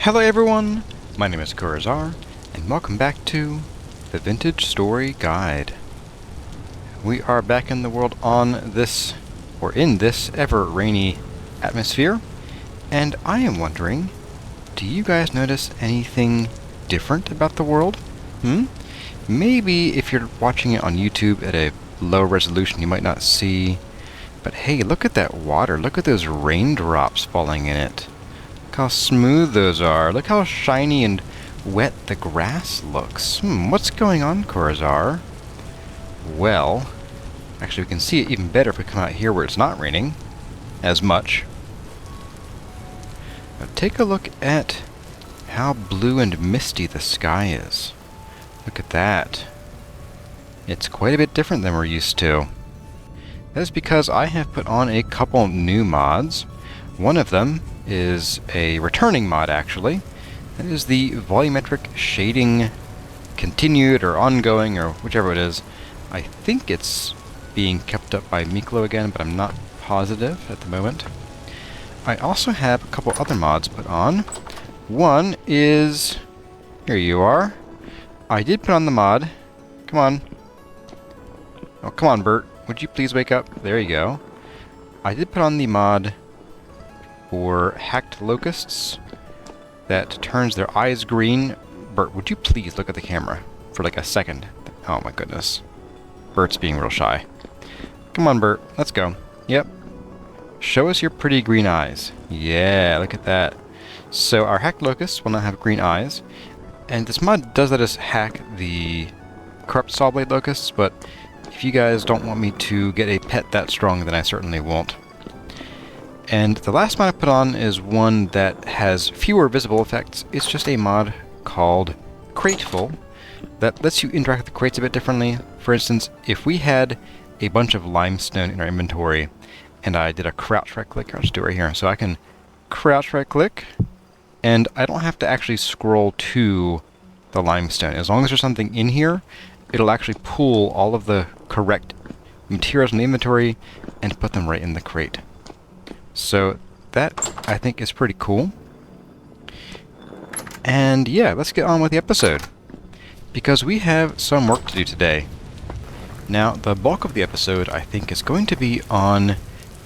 Hello everyone, my name is Kurazar, and welcome back to the Vintage Story Guide. We are back in the world on this, or in this ever rainy atmosphere, and I am wondering, do you guys notice anything different about the world? Maybe if you're watching it on YouTube at a low resolution you might not see, but hey, look at that water, look at those raindrops falling in it. Look how smooth those are. Look how shiny and wet the grass looks. What's going on, Kurazar? Well, actually we can see it even better if we come out here where it's not raining as much. Now take a look at how blue and misty the sky is. Look at that. It's quite a bit different than we're used to. That is because I have put on a couple new mods. One of them is a returning mod, actually. That is the Volumetric Shading Continued or Ongoing, or whichever it is. I think it's being kept up by Miklo again, but I'm not positive at the moment. I also have a couple other mods put on. One is... here you are. I did put on the mod. Come on. Oh, come on, Bert. Would you please wake up? There you go. I did put on the mod for hacked locusts that turns their eyes green. Bert, would you please look at the camera for like a second? Oh my goodness. Bert's being real shy. Come on, Bert. Let's go. Yep. Show us your pretty green eyes. Yeah, look at that. So our hacked locusts will now have green eyes. And this mod does let us hack the corrupt sawblade locusts, but if you guys don't want me to get a pet that strong, then I certainly won't. And the last mod I put on is one that has fewer visible effects. It's just a mod called Crateful that lets you interact with the crates a bit differently. For instance, if we had a bunch of limestone in our inventory and I did a crouch right click, I'll just do it right here. So I can crouch right click and I don't have to actually scroll to the limestone. As long as there's something in here, it'll actually pull all of the correct materials in the inventory and put them right in the crate. So that, I think, is pretty cool. And yeah, let's get on with the episode, because we have some work to do today. Now, the bulk of the episode, I think, is going to be on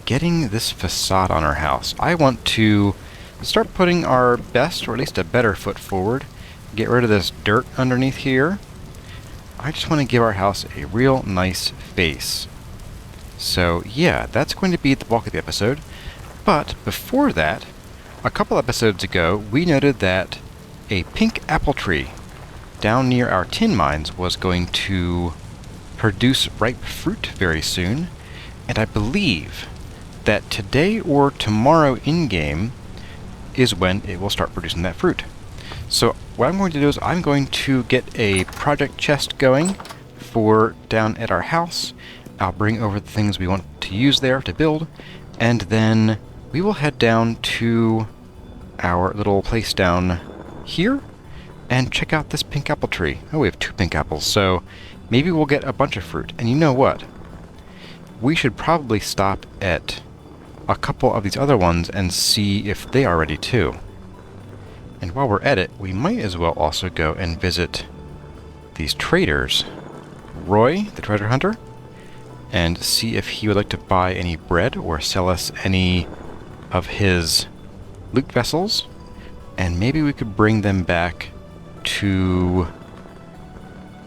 getting this facade on our house. I want to start putting our best, or at least a better foot forward, get rid of this dirt underneath here. I just want to give our house a real nice face. So yeah, that's going to be the bulk of the episode. But before that, a couple episodes ago, we noted that a pink apple tree down near our tin mines was going to produce ripe fruit very soon. And I believe that today or tomorrow in-game is when it will start producing that fruit. So what I'm going to do is I'm going to get a project chest going for down at our house. I'll bring over the things we want to use there to build, and then we will head down to our little place down here and check out this pink apple tree. Oh, we have 2 pink apples, so maybe we'll get a bunch of fruit. And you know what? We should probably stop at a couple of these other ones and see if they are ready too. And while we're at it, we might as well also go and visit these traders. Roy, the treasure hunter, and see if he would like to buy any bread or sell us any of his loot vessels. And maybe we could bring them back to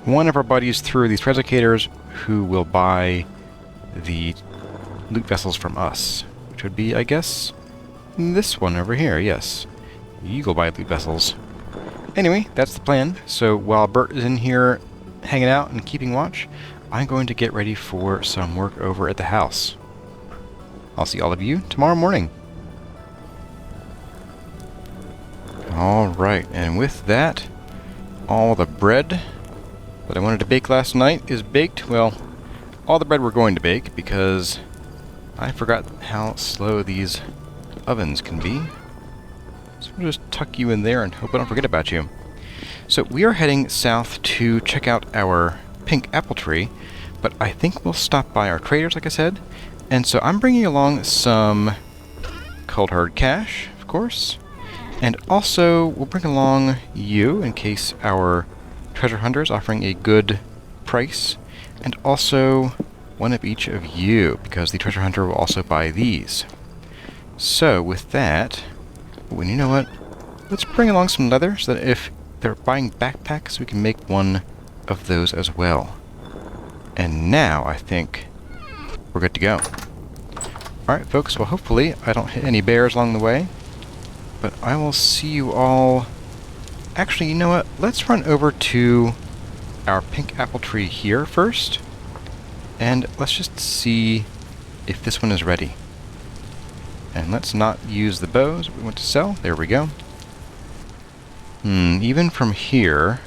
one of our buddies through these replicators who will buy the loot vessels from us. Which would be, I guess, this one over here, yes. You go buy loot vessels. Anyway, that's the plan. So while Bert is in here hanging out and keeping watch, I'm going to get ready for some work over at the house. I'll see all of you tomorrow morning. Alright, and with that, all the bread that I wanted to bake last night is baked. Well, all the bread we're going to bake, because I forgot how slow these ovens can be. So we'll just tuck you in there and hope I don't forget about you. So we are heading south to check out our pink apple tree, but I think we'll stop by our traders, like I said. And so I'm bringing along some cold hard cash, of course, And also, we'll bring along you in case our treasure hunter is offering a good price. And also, one of each of you, because the treasure hunter will also buy these. So, with that, well, you know what? Let's bring along some leather so that if they're buying backpacks, we can make one of those as well. And now, I think we're good to go. Alright, folks, well, hopefully I don't hit any bears along the way. But I will see you all... Actually, you know what? Let's run over to our pink apple tree here first. And let's just see if this one is ready. And let's not use the bows we want to sell. There we go. Even from here,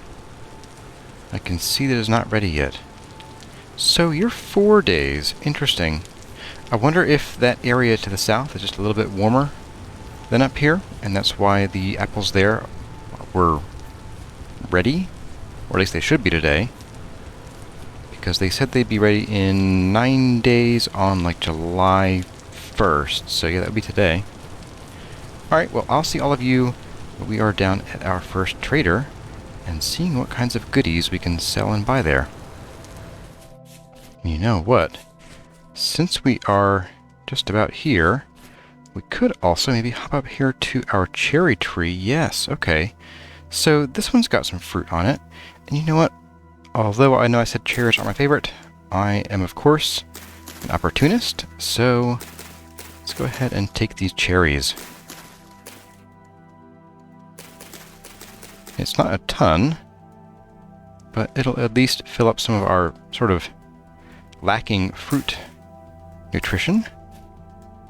I can see that it's not ready yet. So you're 4 days. Interesting. I wonder if that area to the south is just a little bit warmer than up here, and that's why the apples there were ready, or at least they should be today, because they said they'd be ready in 9 days on like July 1st, so yeah, that would be today. Alright, well, I'll see all of you when we are down at our first trader, and seeing what kinds of goodies we can sell and buy there. You know what? Since we are just about here, we could also maybe hop up here to our cherry tree. Yes, okay. So this one's got some fruit on it. And you know what? Although I know I said cherries aren't my favorite, I am, of course, an opportunist. So let's go ahead and take these cherries. It's not a ton, but it'll at least fill up some of our sort of lacking fruit nutrition.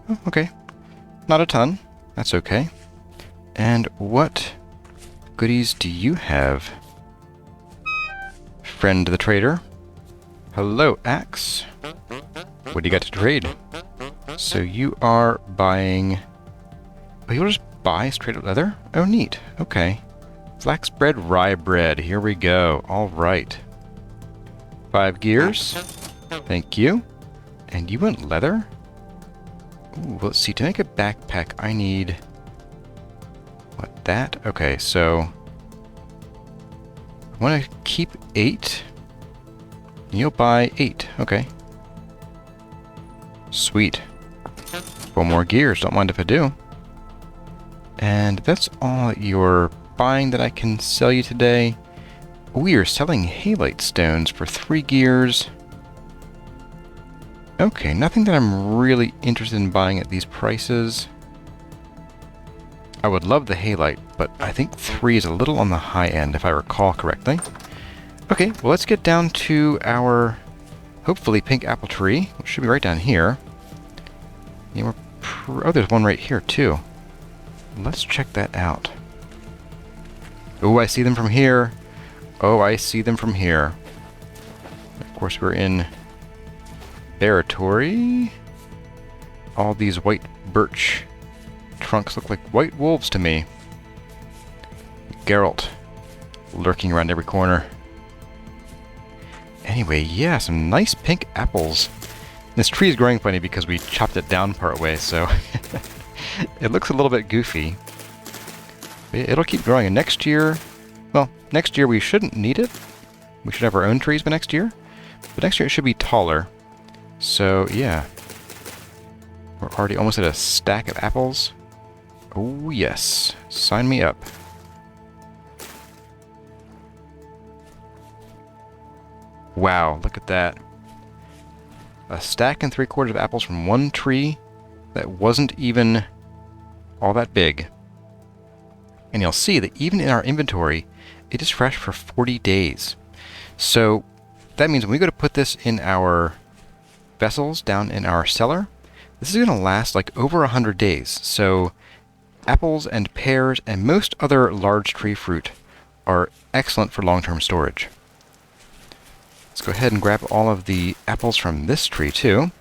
Oh, okay. Not a ton. That's okay. And what goodies do you have, friend the trader? Hello, Axe. What do you got to trade? So you are buying... Oh, you'll just buy straight up leather? Oh, neat. Okay. Flax bread, rye bread. Here we go. All right. 5 gears. Thank you. And you want leather? Ooh, let's see. To make a backpack, I need... What, that? Okay, so... I want to keep 8. You'll buy 8. Okay. Sweet. 4 more gears. Don't mind if I do. And that's all that you're buying that I can sell you today. We are selling halite stones for 3 gears. Okay, nothing that I'm really interested in buying at these prices. I would love the halite, but I think 3 is a little on the high end, if I recall correctly. Okay, well, let's get down to our, hopefully, pink apple tree, which should be right down here. Yeah, oh, there's one right here, too. Let's check that out. Oh, I see them from here. Oh, I see them from here. Of course, we're in territory. All these white birch trunks look like white wolves to me. Geralt lurking around every corner. Anyway, yeah, some nice pink apples. This tree is growing funny because we chopped it down part way, so it looks a little bit goofy. It'll keep growing, and next year, well, next year we shouldn't need it. We should have our own trees by next year. But next year it should be taller. So, yeah. We're already almost at a stack of apples. Oh, yes. Sign me up. Wow, look at that. A stack and 3/4 of apples from one tree that wasn't even all that big. And you'll see that even in our inventory, it is fresh for 40 days. So that means when we go to put this in our vessels down in our cellar, this is going to last like over 100 days. So apples and pears and most other large tree fruit are excellent for long-term storage. Let's go ahead and grab all of the apples from this tree too.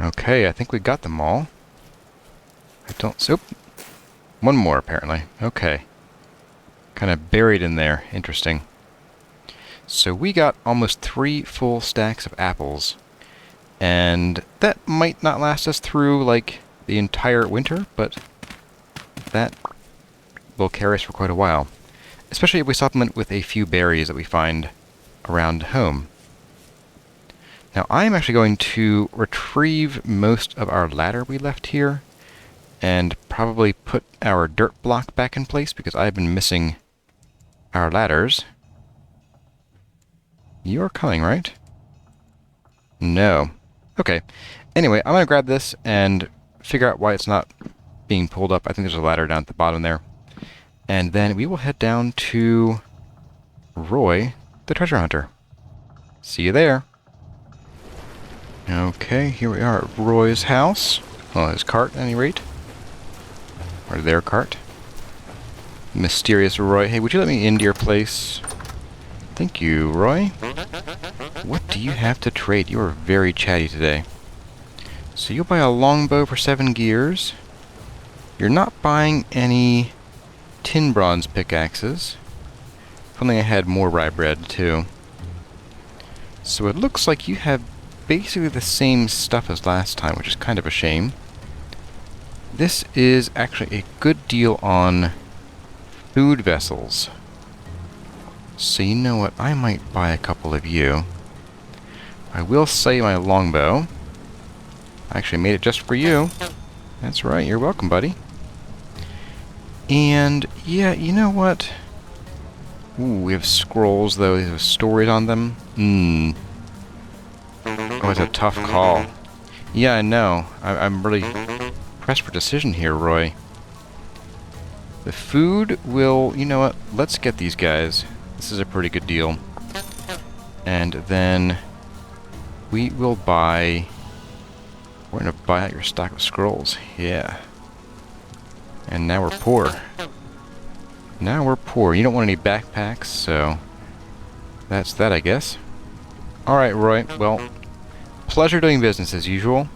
Okay, I think we got them all. I don't... So, one more apparently. Okay. Kind of buried in there. Interesting. So we got almost 3 full stacks of apples. And that might not last us through, like, the entire winter, but that will carry us for quite a while. Especially if we supplement with a few berries that we find around home. Now, I'm actually going to retrieve most of our ladder we left here and probably put our dirt block back in place because I've been missing our ladders. You're coming, right? No. Okay. Anyway, I'm going to grab this and figure out why it's not being pulled up. I think there's a ladder down at the bottom there. And then we will head down to Roy, the treasure hunter. See you there. Okay, here we are at Roy's house. Well, his cart, at any rate. Or their cart. Mysterious Roy. Hey, would you let me into your place? Thank you, Roy. What do you have to trade? You are very chatty today. So you'll buy a longbow for 7 gears. You're not buying any tin bronze pickaxes. If only I had more rye bread, too. So it looks like you have basically the same stuff as last time, which is kind of a shame. This is actually a good deal on food vessels. So you know what? I might buy a couple of you. I will sell you my longbow. I actually made it just for you. That's right. You're welcome, buddy. And, yeah, you know what? Ooh, we have scrolls, though. They have stories on them. Oh, it's a tough call. Yeah, I know. I'm really pressed for decision here, Roy. The food will... You know what? Let's get these guys. This is a pretty good deal. And then we will buy... We're going to buy out your stock of scrolls. Yeah. And now we're poor. Now we're poor. You don't want any backpacks, so that's that, I guess. Alright, Roy. Well, pleasure doing business as usual.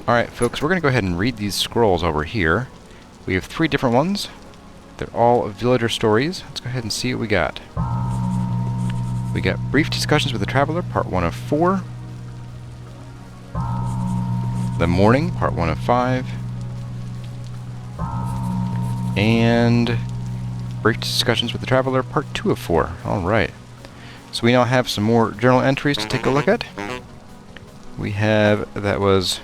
Alright, folks, we're going to go ahead and read these scrolls over here. We have 3 different ones. They're all villager stories. Let's go ahead and see what we got. We got Brief Discussions with the Traveler, Part 1 of 4. The Morning, Part 1 of 5. And Brief Discussions with the Traveler, Part 2 of 4. Alright. So we now have some more journal entries to take a look at. We have... That was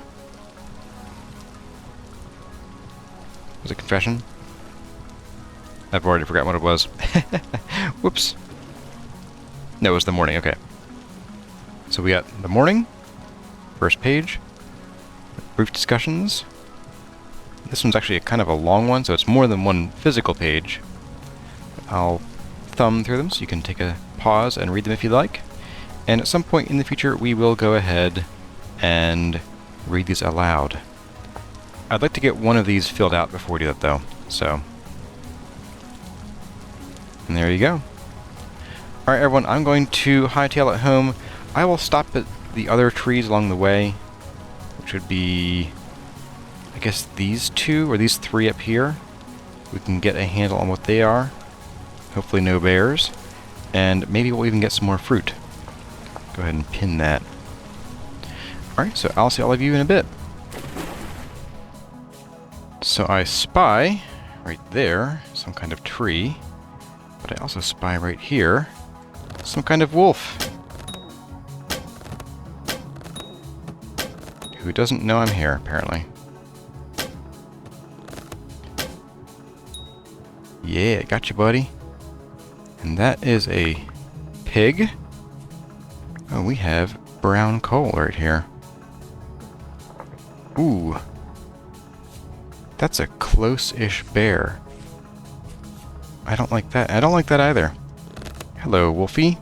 a confession? I've already forgotten what it was. Whoops. No, it was the morning. Okay. So we got the morning. First page. Brief discussions. This one's actually kind of a long one, so it's more than one physical page. I'll thumb through them so you can take a pause and read them if you like. And at some point in the future, we will go ahead and read these aloud. I'd like to get one of these filled out before we do that, though. So, and there you go. Alright, everyone, I'm going to hightail it home. I will stop at the other trees along the way, which would be, I guess, these 2 or these 3 up here. We can get a handle on what they are. Hopefully no bears. And maybe we'll even get some more fruit. Go ahead and pin that. Alright, so I'll see all of you in a bit. So I spy right there some kind of tree, but I also spy right here some kind of wolf who doesn't know I'm here, apparently. Yeah, got you, buddy. And that is a pig. Oh, we have brown coal right here. Ooh. That's a close-ish bear. I don't like that. I don't like that either. Hello, Wolfie.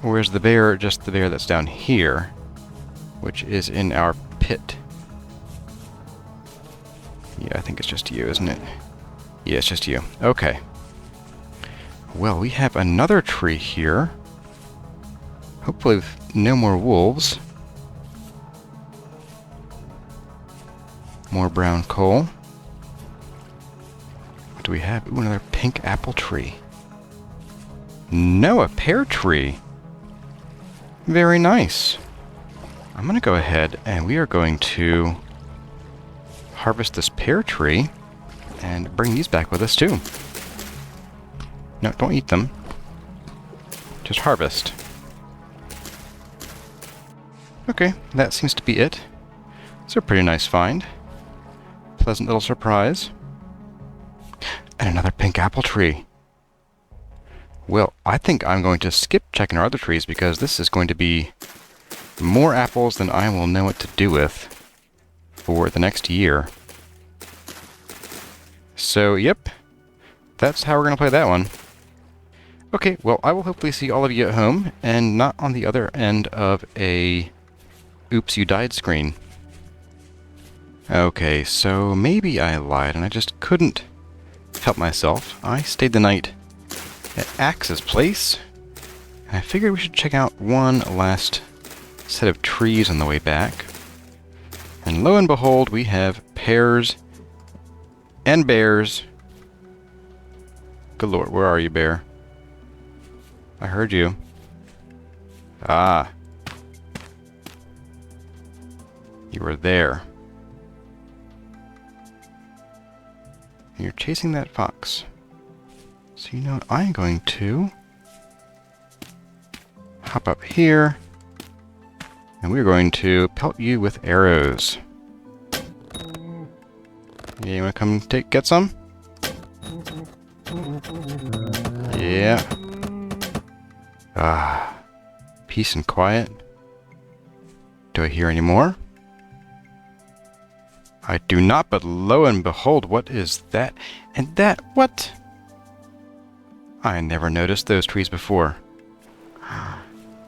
Where's the bear? Just the bear that's down here, which is in our pit. Yeah, I think it's just you, isn't it? Yeah, it's just you. Okay. Well, we have another tree here. Hopefully with no more wolves. More brown coal. What do we have? Ooh, another pink apple tree. No, a pear tree. Very nice. I'm going to go ahead and we are going to harvest this pear tree and bring these back with us too. No, don't eat them. Just harvest. Okay, that seems to be it. It's a pretty nice find. Pleasant little surprise. And another pink apple tree. Well, I think I'm going to skip checking our other trees because this is going to be more apples than I will know what to do with for the next year. So, yep. That's how we're going to play that one. Okay, well, I will hopefully see all of you at home and not on the other end of a oops, you died screen. Okay, so maybe I lied and I just couldn't help myself. I stayed the night at Axe's place, and I figured we should check out one last set of trees on the way back. And lo and behold, we have pears and bears galore. Where are you, bear? I heard you. Ah. You were there. You're chasing that fox. So you know what I'm going to hop up here, and we're going to pelt you with arrows. Yeah, you want to come get some? Yeah. Ah. Peace and quiet. Do I hear any more? I do not, but lo and behold, what is that? And that, what? I never noticed those trees before.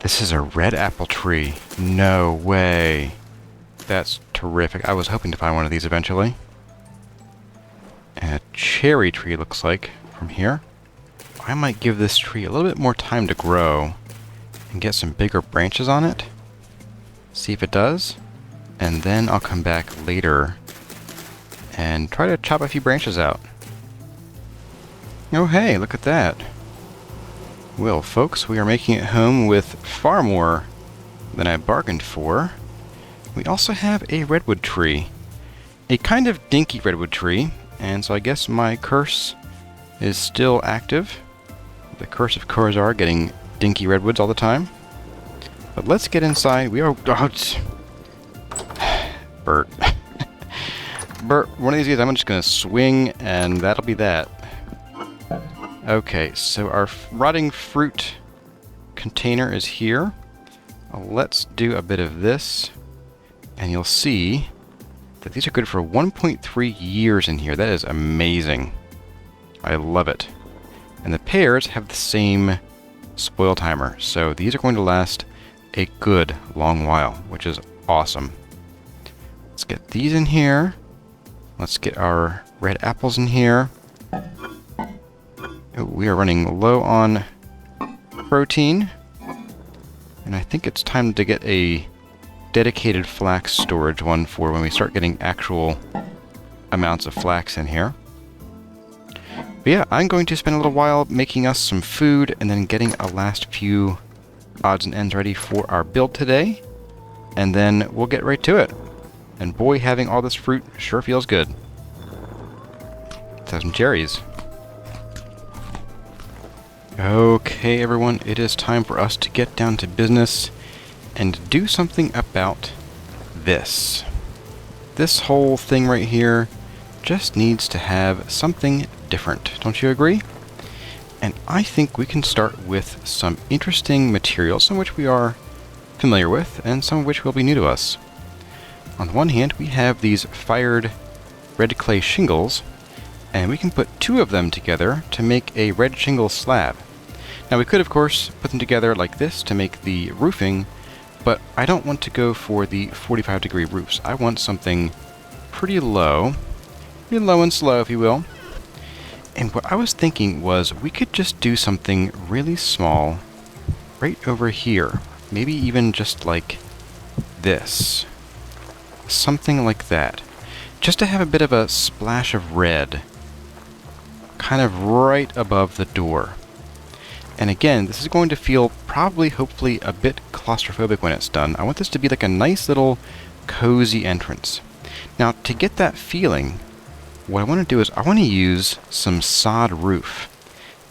This is a red apple tree. No way. That's terrific. I was hoping to find one of these eventually. And a cherry tree looks like from here. I might give this tree a little bit more time to grow and get some bigger branches on it. See if it does. And then I'll come back later and try to chop a few branches out. Oh hey, look at that. Well folks, we are making it home with far more than I bargained for. We also have a redwood tree. A kind of dinky redwood tree, and so I guess my curse is still active. The curse of Corzar, getting dinky redwoods all the time. But let's get inside. We are... Bert. Bert, one of these days I'm just going to swing, and that'll be that. Okay, so our rotting fruit container is here. Let's do a bit of this, and you'll see that these are good for 1.3 years in here. That is amazing. I love it. And the pears have the same spoil timer, so these are going to last a good long while, which is awesome. Let's get these in here. Let's get our red apples in here. Oh, we are running low on protein, and I think it's time to get a dedicated flax storage one for when we start getting actual amounts of flax in here. But yeah, I'm going to spend a little while making us some food and then getting a last few odds and ends ready for our build today, and then we'll get right to it. And boy, having all this fruit sure feels good. Let's have some cherries. Okay, everyone, it is time for us to get down to business and do something about this. This whole thing right here just needs to have something different. Don't you agree? And I think we can start with some interesting materials, some of which we are familiar with, and some of which will be new to us. On the one hand, we have these fired red clay shingles, and we can put two of them together to make a red shingle slab. Now we could, of course, put them together like this to make the roofing, but I don't want to go for the 45-degree roofs. I want something pretty low and slow, if you will. And what I was thinking was we could just do something really small right over here. Maybe even just like this. Something like that. Just to have a bit of a splash of red kind of right above the door. And again, this is going to feel probably, hopefully, a bit claustrophobic when it's done. I want this to be like a nice little cozy entrance. Now, to get that feeling, what I want to do is I want to use some sod roof.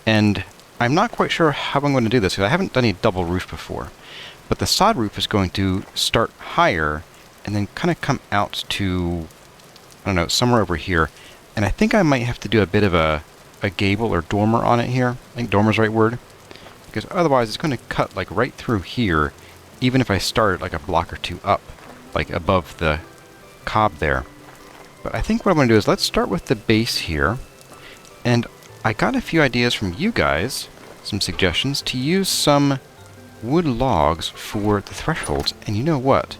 And I'm not quite sure how I'm going to do this, because I haven't done a double roof before. But the sod roof is going to start higher and then kind of come out to, I don't know, somewhere over here. And I think I might have to do a bit of a gable or dormer on it here. I think dormer's the right word. Because otherwise it's going to cut like right through here, even if I started like a block or two up, like above the cob there. But I think what I'm going to do is let's start with the base here. And I got a few ideas from you guys, some suggestions, to use some wood logs for the thresholds. And you know what?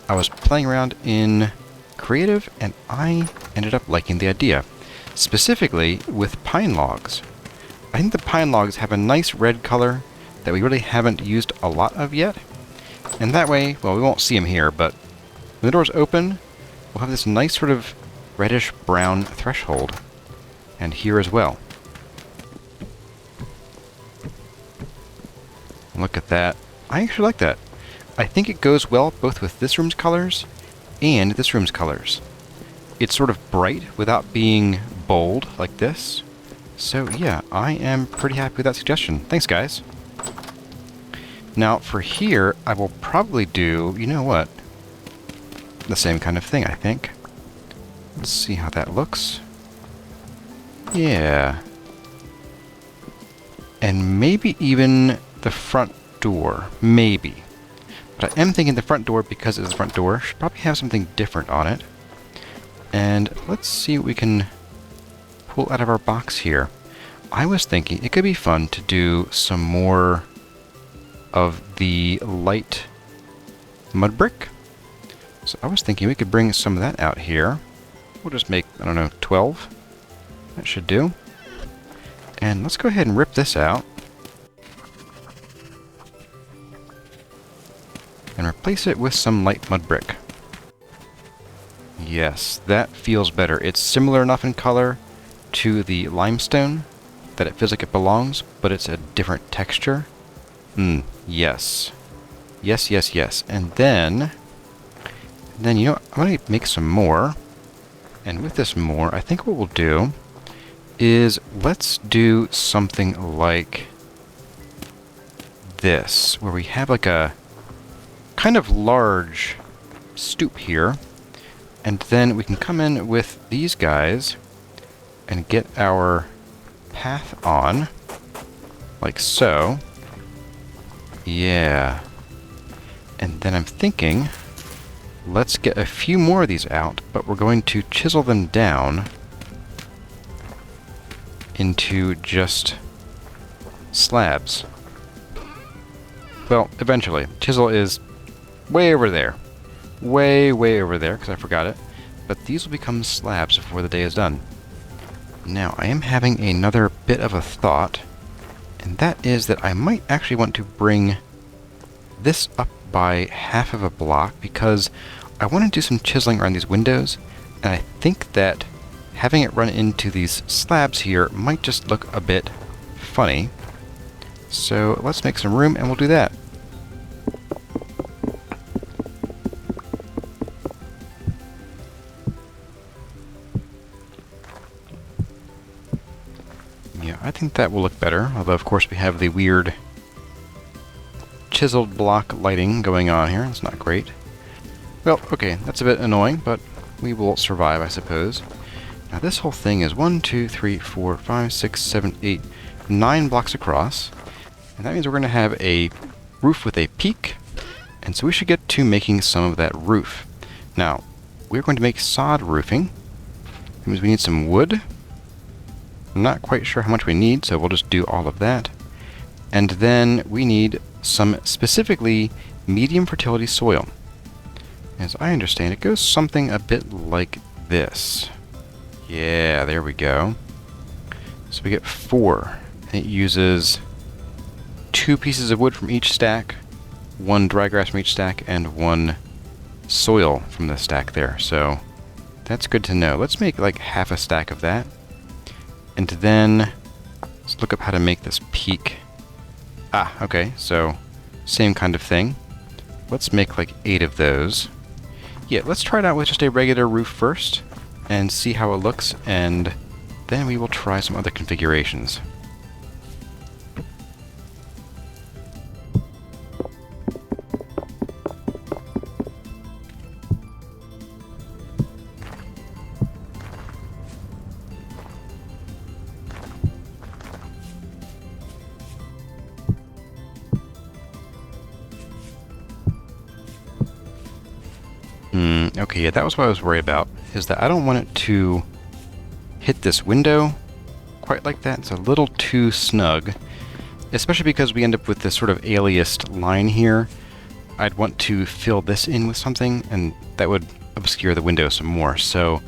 I was playing around in Creative and I ended up liking the idea. Specifically with pine logs. I think the pine logs have a nice red color that we really haven't used a lot of yet. And that way, well, we won't see them here, but when the door's open, we'll have this nice sort of reddish-brown threshold. And here as well. Look at that. I actually like that. I think it goes well both with this room's colors and this room's colors. It's sort of bright without being bold like this. So yeah, I am pretty happy with that suggestion. Thanks, guys. Now for here, I will probably do, you know what? The same kind of thing, I think. Let's see how that looks. Yeah. And maybe even the front door. Maybe. But I am thinking the front door, because it's the front door, should probably have something different on it. And let's see what we can pull out of our box here. I was thinking it could be fun to do some more of the light mud brick. So I was thinking we could bring some of that out here. We'll just make, I don't know, 12. That should do. And let's go ahead and rip this out. And replace it with some light mud brick. Yes, that feels better. It's similar enough in color to the limestone that it feels like it belongs, but it's a different texture. Yes. Yes, yes, yes. And then, you know, I'm going to make some more. And with this more, I think what we'll do is let's do something like this, where we have like a kind of large stoop here. And then we can come in with these guys and get our path on, like so. Yeah. And then I'm thinking, let's get a few more of these out, but we're going to chisel them down into just slabs. Well, eventually. Chisel is way over there. Way over there, because I forgot it. But these will become slabs before the day is done. Now, I am having another bit of a thought, and that is that I might actually want to bring this up by half of a block, because I want to do some chiseling around these windows, and I think that having it run into these slabs here might just look a bit funny. So let's make some room, and we'll do that. Yeah, I think that will look better, although of course we have the weird chiseled block lighting going on here. It's not great. Well, okay, that's a bit annoying, but we will survive, I suppose. Now this whole thing is 1, 2, 3, 4, 5, 6, 7, 8, 9 blocks across. And that means we're going to have a roof with a peak. And so we should get to making some of that roof. Now, we're going to make sod roofing. That means we need some wood. I'm not quite sure how much we need, so we'll just do all of that. And then we need some specifically medium fertility soil. As I understand, it goes something a bit like this. Yeah, there we go. So we get 4. And it uses 2 pieces of wood from each stack, 1 dry grass from each stack, and 1 soil from the stack there. So that's good to know. Let's make like half a stack of that. And then let's look up how to make this peak. Ah, okay, so same kind of thing. Let's make like 8 of those. Yeah, let's try it out with just a regular roof first and see how it looks, and then we will try some other configurations. Okay, yeah, that was what I was worried about, is that I don't want it to hit this window quite like that. It's a little too snug, especially because we end up with this sort of aliased line here. I'd want to fill this in with something, and that would obscure the window some more. So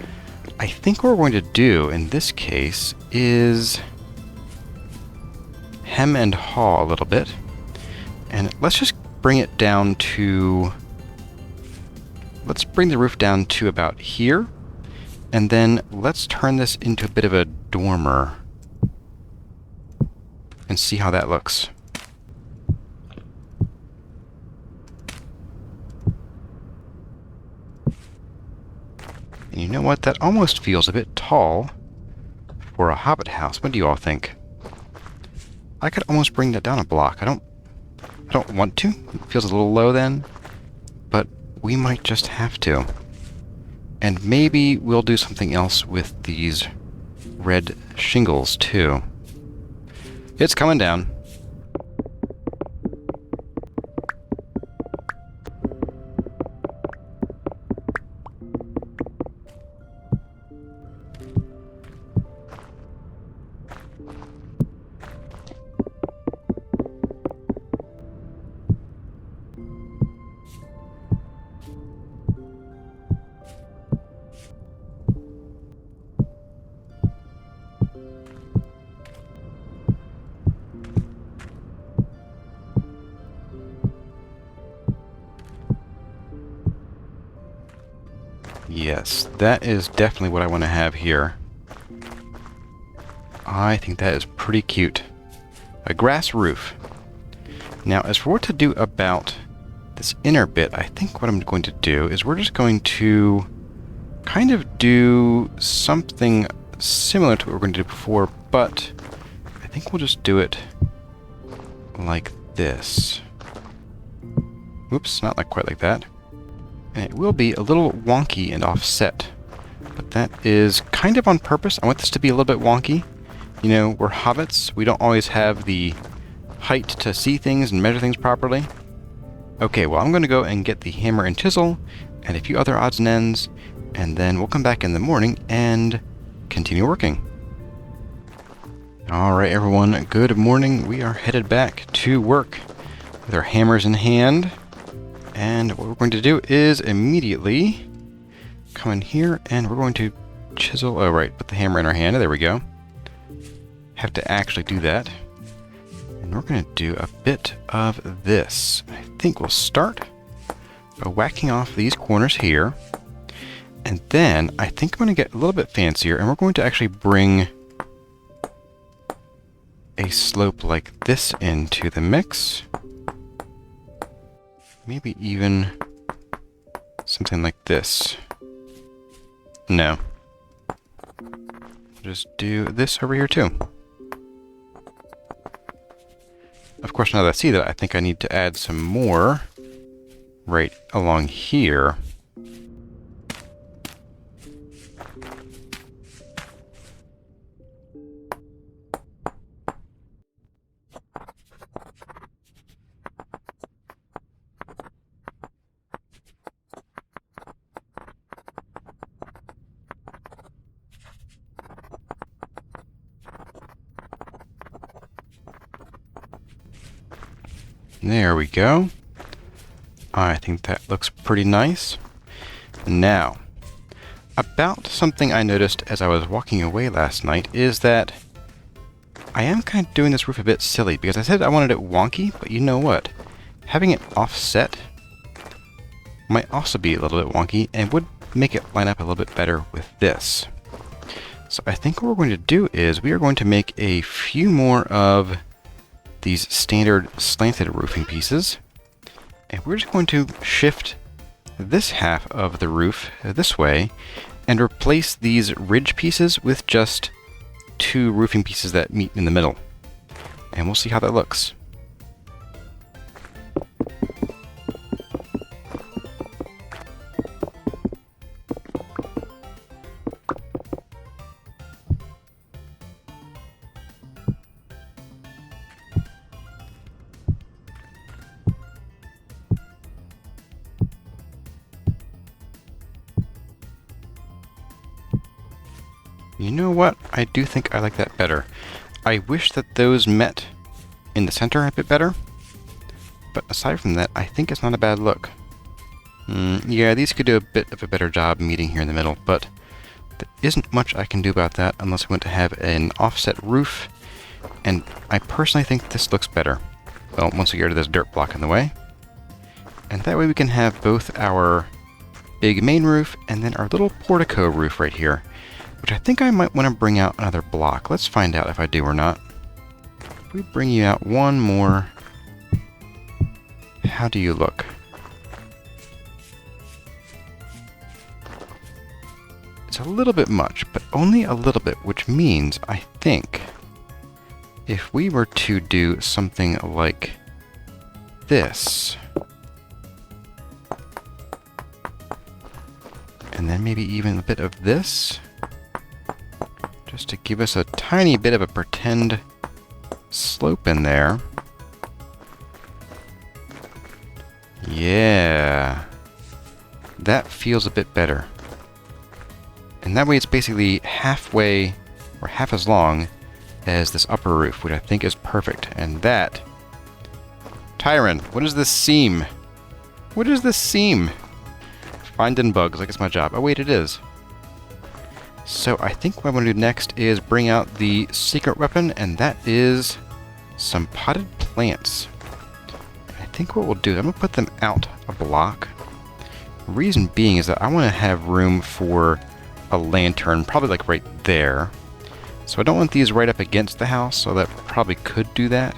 I think what we're going to do in this case is hem and haw a little bit, and let's just bring it down to... Let's bring the roof down to about here, and then let's turn this into a bit of a dormer and see how that looks. And you know what? That almost feels a bit tall for a Hobbit house. What do you all think? I could almost bring that down a block. I don't want to. It feels a little low then, but we might just have to. And maybe we'll do something else with these red shingles too. It's coming down. Yes, that is definitely what I want to have here. I think that is pretty cute. A grass roof. Now, as for what to do about this inner bit, I think what I'm going to do is we're just going to kind of do something similar to what we were going to do before, but I think we'll just do it like this. Oops, not like quite like that. And it will be a little wonky and offset, but that is kind of on purpose. I want this to be a little bit wonky. You know, we're hobbits. We don't always have the height to see things and measure things properly. Okay, well, I'm going to go and get the hammer and chisel and a few other odds and ends, and then we'll come back in the morning and continue working. Alright, everyone, good morning. We are headed back to work with our hammers in hand. And what we're going to do is immediately come in here and we're going to chisel. Oh, right, put the hammer in our hand. There we go. Have to actually do that. And we're going to do a bit of this. I think we'll start by whacking off these corners here. And then I think I'm going to get a little bit fancier and we're going to actually bring a slope like this into the mix. Maybe even something like this. No. Just do this over here too. Of course, now that I see that, I think I need to add some more right along here. There we go. I think that looks pretty nice. Now, about something I noticed as I was walking away last night is that I am kind of doing this roof a bit silly because I said I wanted it wonky, but you know what? Having it offset might also be a little bit wonky and would make it line up a little bit better with this. So I think what we're going to do is we are going to make a few more of these standard slanted roofing pieces. And we're just going to shift this half of the roof this way and replace these ridge pieces with just 2 roofing pieces that meet in the middle. And we'll see how that looks. You know what? I do think I like that better. I wish that those met in the center a bit better, but aside from that, I think it's not a bad look. Yeah, these could do a bit of a better job meeting here in the middle, but there isn't much I can do about that unless I want to have an offset roof, and I personally think this looks better. Well, once we get rid of this dirt block in the way. And that way we can have both our big main roof and then our little portico roof right here, which I think I might want to bring out another block. Let's find out if I do or not. If we bring you out one more, how do you look? It's a little bit much, but only a little bit, which means I think if we were to do something like this, and then maybe even a bit of this, just to give us a tiny bit of a pretend slope in there. Yeah, that feels a bit better. And that way it's basically halfway, or half as long as this upper roof, which I think is perfect. And that... Tyron, what is this seam? What is this seam? Finding bugs, like it's my job. Oh wait, it is. So I think what I'm going to do next is bring out the secret weapon, and that is some potted plants. I think what we'll do is I'm going to put them out a block. Reason being is that I want to have room for a lantern, probably like right there. So I don't want these right up against the house, so that probably could do that.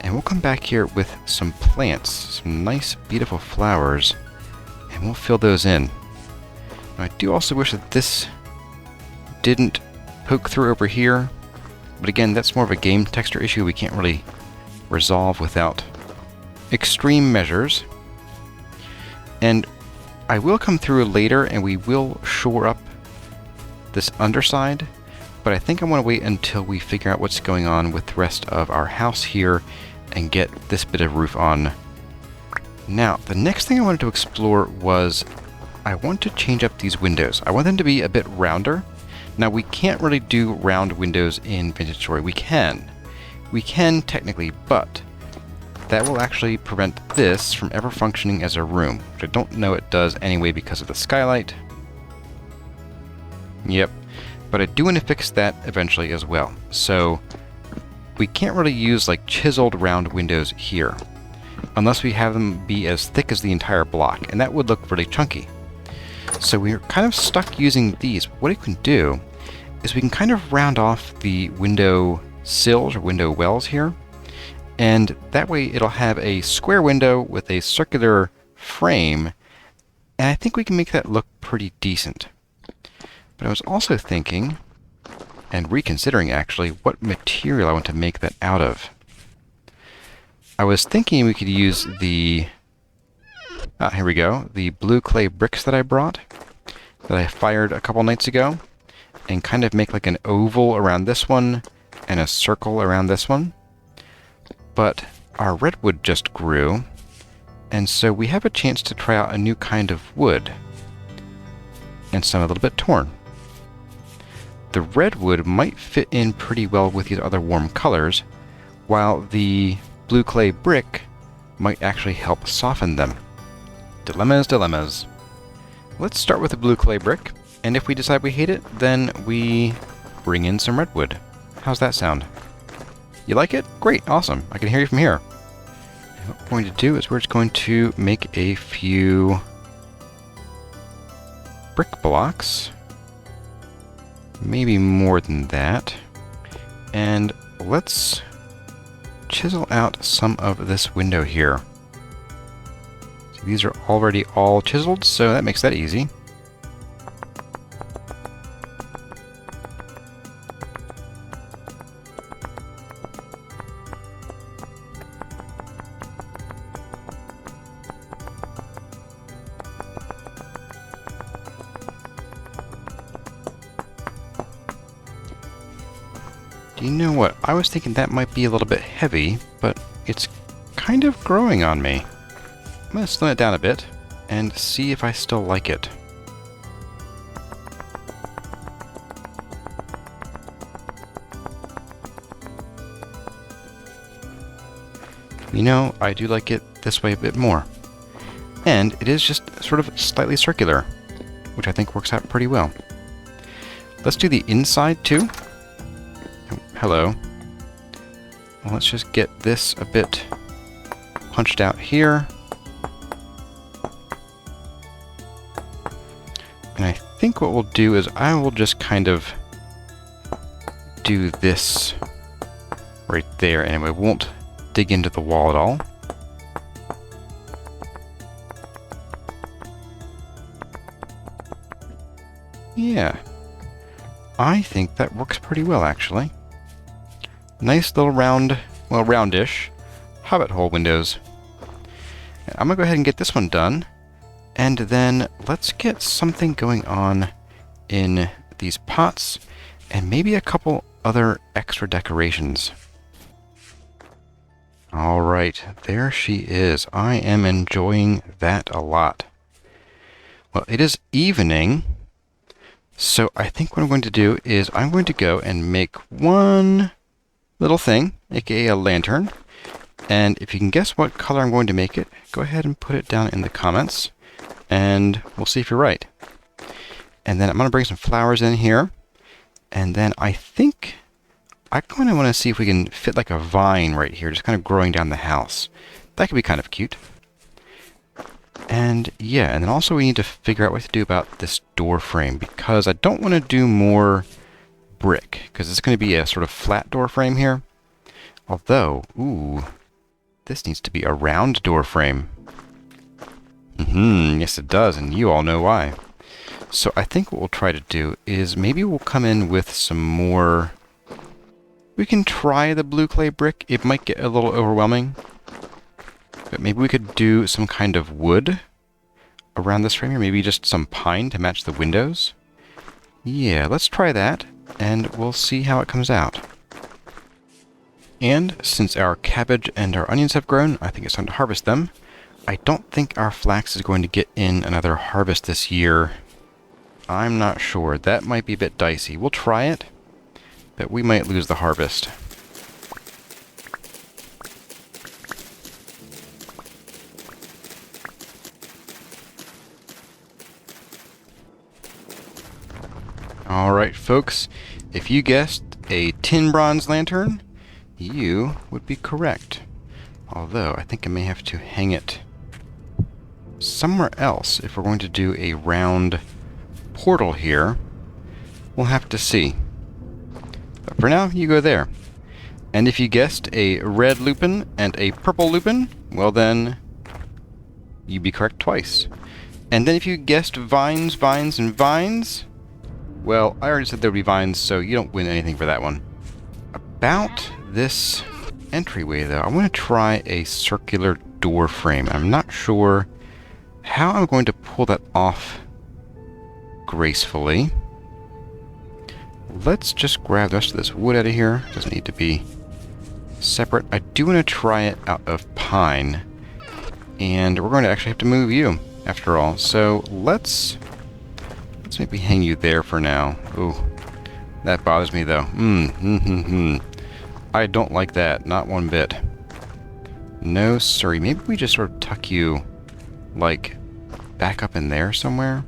And we'll come back here with some plants, some nice beautiful flowers, and we'll fill those in. Now, I do also wish that this didn't poke through over here, but again, that's more of a game texture issue we can't really resolve without extreme measures. And I will come through later and we will shore up this underside, but I think I want to wait until we figure out what's going on with the rest of our house here and get this bit of roof on. Now, the next thing I wanted to explore was I want to change up these windows. I want them to be a bit rounder. Now, we can't really do round windows in Vintage Story. We can technically, but that will actually prevent this from ever functioning as a room, which I don't know it does anyway because of the skylight. Yep, but I do want to fix that eventually as well. So we can't really use like chiseled round windows here unless we have them be as thick as the entire block, and that would look really chunky. So we're kind of stuck using these. What we can do is we can kind of round off the window sills or window wells here, and that way it'll have a square window with a circular frame, and I think we can make that look pretty decent. But I was also thinking, and reconsidering actually, what material I want to make that out of. I was thinking we could use the, here we go, the blue clay bricks that I brought, that I fired a couple nights ago, and kind of make like an oval around this one, and a circle around this one. But our redwood just grew, and so we have a chance to try out a new kind of wood, and some a little bit torn. The redwood might fit in pretty well with these other warm colors, while the blue clay brick might actually help soften them. Dilemmas, dilemmas. Let's start with the blue clay brick, and if we decide we hate it, then we bring in some redwood. How's that sound? You like it? Great, awesome. I can hear you from here. And what we're going to do is we're just going to make a few brick blocks. Maybe more than that. And let's chisel out some of this window here. So these are already all chiseled, so that makes that easy. You know what? I was thinking that might be a little bit heavy, but it's kind of growing on me. I'm going to slim it down a bit and see if I still like it. You know, I do like it this way a bit more. And it is just sort of slightly circular, which I think works out pretty well. Let's do the inside too. Hello. Well, let's just get this a bit punched out here. And I think what we'll do is I will just kind of do this right there, and we won't dig into the wall at all. Yeah. I think that works pretty well, actually. Nice little round, well, roundish hobbit hole windows. I'm gonna go ahead and get this one done, and then let's get something going on in these pots, and maybe a couple other extra decorations. Alright, there she is. I am enjoying that a lot. Well, it is evening, so I think what I'm going to do is I'm going to go and make one little thing, aka a lantern. And if you can guess what color I'm going to make it, go ahead and put it down in the comments, and we'll see if you're right. And then I'm going to bring some flowers in here, and then I think I kind of want to see if we can fit like a vine right here, just kind of growing down the house. That could be kind of cute. And yeah, and then also we need to figure out what to do about this door frame, because I don't want to do more brick, because it's going to be a sort of flat door frame here. Although, ooh, this needs to be a round door frame. Yes it does, and you all know why. So I think what we'll try to do is maybe we'll come in with some more... We can try the blue clay brick. It might get a little overwhelming. But maybe we could do some kind of wood around this frame here. Maybe just some pine to match the windows. Yeah, let's try that, and we'll see how it comes out. And since our cabbage and our onions have grown, I think it's time to harvest them. I don't think our flax is going to get in another harvest this year. I'm not sure. That might be a bit dicey. We'll try it, but we might lose the harvest. Alright folks, if you guessed a tin bronze lantern, you would be correct. Although, I think I may have to hang it somewhere else if we're going to do a round portal here. We'll have to see. But for now, you go there. And if you guessed a red lupin and a purple lupin, well then, you'd be correct twice. And then if you guessed vines, vines, and vines, well, I already said there would be vines, so you don't win anything for that one. About this entryway, though, I want to try a circular door frame. I'm not sure how I'm going to pull that off gracefully. Let's just grab the rest of this wood out of here. Doesn't need to be separate. I do want to try it out of pine, and we're going to actually have to move you after all. So let's maybe hang you there for now. Ooh, that bothers me though. I don't like that, not one bit. No, sorry. Maybe we just sort of tuck you, like, back up in there somewhere,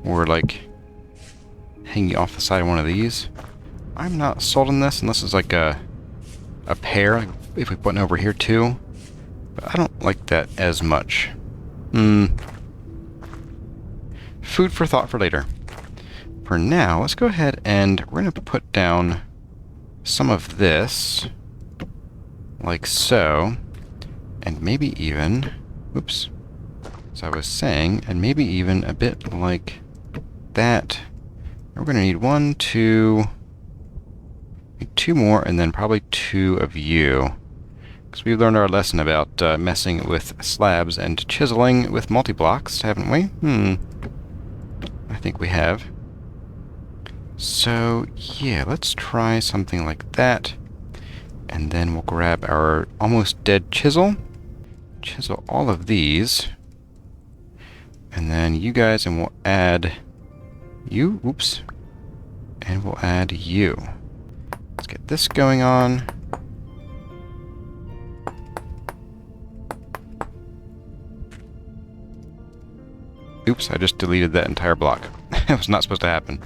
or like hang you off the side of one of these. I'm not sold on this unless it's like a pear. Like if we put one over here too, but I don't like that as much. Food for thought for later. For now, let's go ahead and we're going to put down some of this. like so. And maybe even, oops, as I was saying, and maybe even a bit like that. We're going to need 1, 2, 2 more, and then probably 2 of you. Because we learned our lesson about messing with slabs and chiseling with multi-blocks, haven't we? I think we have. So, yeah, let's try something like that. And then we'll grab our almost dead chisel. Chisel all of these. And then you guys, and we'll add you. Oops. And we'll add you. Let's get this going on. Oops, I just deleted that entire block. That was not supposed to happen.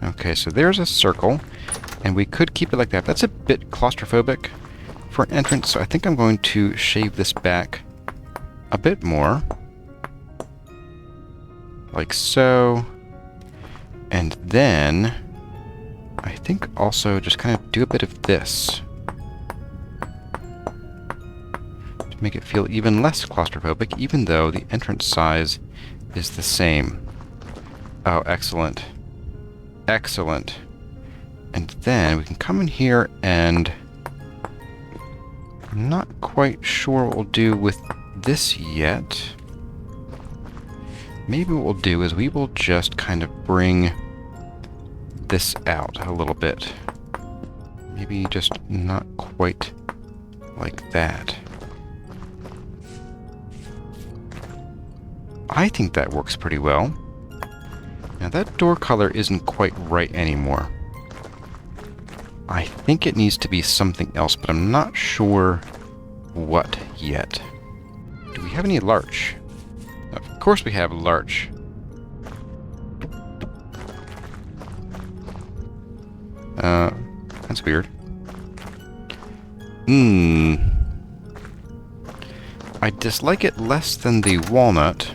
Okay, so there's a circle, and we could keep it like that. That's a bit claustrophobic for an entrance, so I think I'm going to shave this back a bit more. Like so. And then I think also just kind of do a bit of this to make it feel even less claustrophobic, even though the entrance size is the same. Oh, excellent. Excellent. And then we can come in here and I'm not quite sure what we'll do with this yet. Maybe what we'll do is we will just kind of bring this out a little bit. Maybe just not quite like that. I think that works pretty well. Now that door color isn't quite right anymore. I think it needs to be something else, but I'm not sure what yet. Do we have any larch? Of course we have larch. That's weird. I dislike it less than the walnut,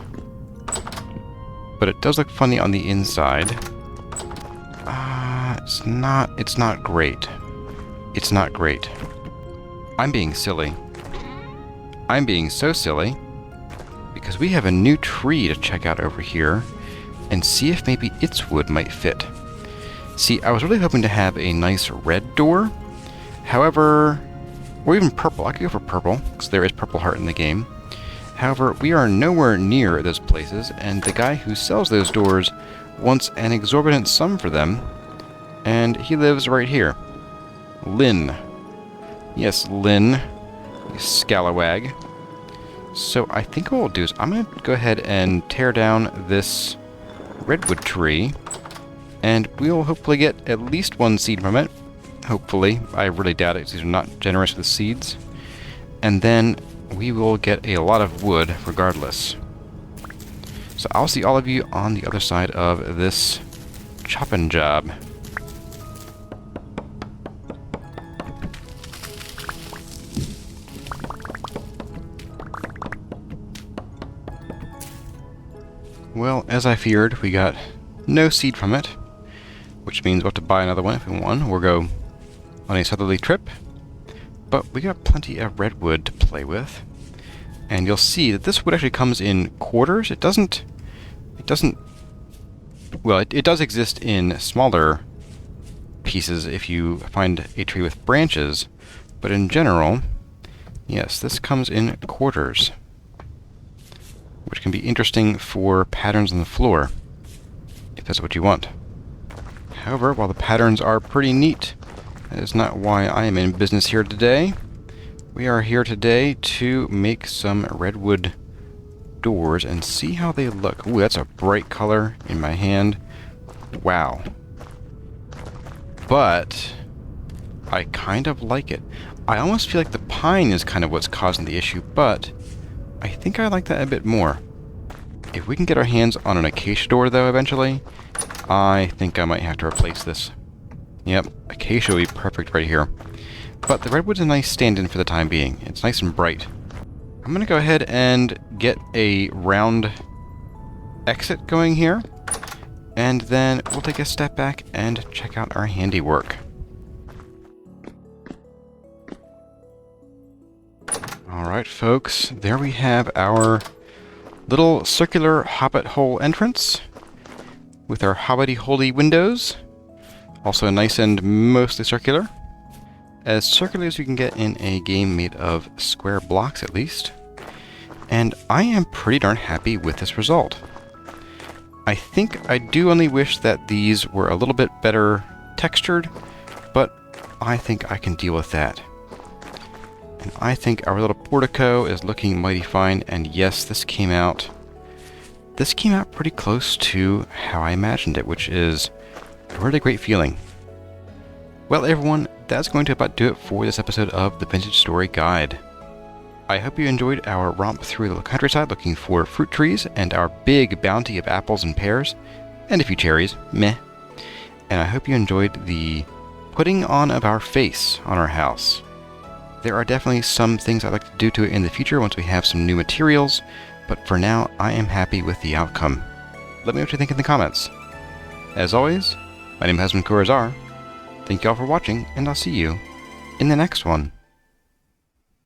but it does look funny on the inside. It's not great. It's not great. I'm being silly. I'm being so silly because we have a new tree to check out over here and see if maybe its wood might fit. See, I was really hoping to have a nice red door. However, or even purple. I could go for purple because there is purple heart in the game. However, we are nowhere near those places, and the guy who sells those doors wants an exorbitant sum for them, and he lives right here. Lynn. Yes, Lynn, you scalawag. So I think what we'll do is I'm going to go ahead and tear down this redwood tree, and we'll hopefully get at least 1 seed from it. Hopefully. I really doubt it, these are not generous with seeds. And then we will get a lot of wood regardless. So I'll see all of you on the other side of this chopping job. Well, as I feared, we got no seed from it, which means we'll have to buy another one if we want, or go on a southerly trip. But we got plenty of redwood to play with, and you'll see that this wood actually comes in quarters. It does exist in smaller pieces if you find a tree with branches, but in general, yes, this comes in quarters, which can be interesting for patterns on the floor, if that's what you want. However, while the patterns are pretty neat, that is not why I am in business here today. We are here today to make some redwood doors and see how they look. Ooh, that's a bright color in my hand. Wow. But I kind of like it. I almost feel like the pine is kind of what's causing the issue, but I think I like that a bit more. If we can get our hands on an acacia door, though, eventually, I think I might have to replace this. Yep, acacia will be perfect right here. But the redwood's a nice stand-in for the time being. It's nice and bright. I'm going to go ahead and get a round exit going here. and then we'll take a step back and check out our handiwork. Alright folks, there we have our little circular hobbit hole entrance with our hobbity-holdy windows, also nice and mostly circular. As circular as you can get in a game made of square blocks at least. And I am pretty darn happy with this result. I think I do only wish that these were a little bit better textured, but I think I can deal with that. And I think our little portico is looking mighty fine, and yes, this came out pretty close to how I imagined it, which is a really great feeling. Well everyone, that's going to about do it for this episode of the Vintage Story Guide. I hope you enjoyed our romp through the countryside looking for fruit trees and our big bounty of apples and pears, and a few cherries, meh. And I hope you enjoyed the putting on of our face on our house. There are definitely some things I'd like to do to it in the future once we have some new materials, but for now I am happy with the outcome. Let me know what you think in the comments. As always, my name has been Kurazar. Thank you all for watching, and I'll see you in the next one.